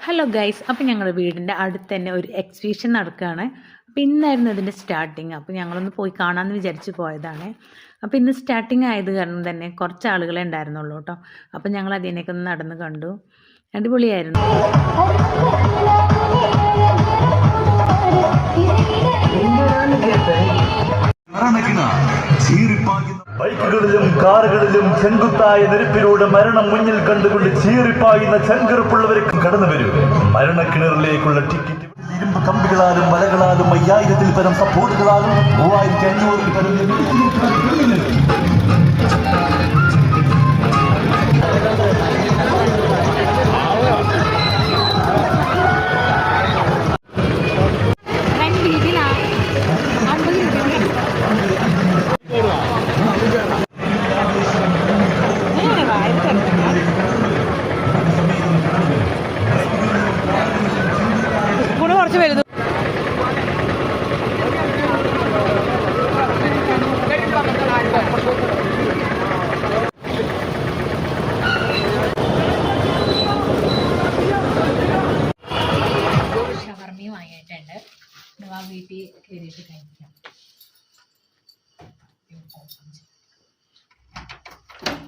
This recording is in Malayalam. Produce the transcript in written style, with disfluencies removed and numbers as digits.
ഹലോ ഗൈസ്, അപ്പോൾ ഞങ്ങളുടെ വീടിൻ്റെ അടുത്ത് തന്നെ ഒരു എക്സിബിഷൻ നടക്കുകയാണ്. അപ്പോൾ ഇന്നായിരുന്നു ഇതിൻ്റെ സ്റ്റാർട്ടിങ്. അപ്പോൾ ഞങ്ങളൊന്ന് പോയി കാണാമെന്ന് വിചാരിച്ച് പോയതാണ്. അപ്പോൾ ഇന്ന് സ്റ്റാർട്ടിങ് ആയത് കാരണം തന്നെ കുറച്ച് ആളുകളെ ഉണ്ടായിരുന്നുള്ളൂ കേട്ടോ. അപ്പോൾ ഞങ്ങൾ അതിനൊക്കെ ഒന്ന് നടന്ന് കണ്ടു. അടിപൊളിയായിരുന്നു. ബൈക്കുകളിലും കാറുകളിലും ചെങ്കുത്തായ നെരുപ്പിലൂടെ മരണം മുന്നിൽ കണ്ടുകൊണ്ട് ചീറിപ്പായുന്ന ചെങ്കറുപ്പുള്ളവർക്കും കടന്നു വരൂ. മരണക്കിണറിലേക്കുള്ള ടിക്കറ്റ് ഇരുമ്പ് കമ്പികളാലും വലകളാലും 5000-ൽ പരം സപ്പോർട്ടുകളാലും 3500-ൽ പരം കുറച്ച് വലുത് ഷവർമയും വാങ്ങിയിട്ടുണ്ട്. വീട്ടിൽ കയറിയിട്ട് കഴിക്കാം.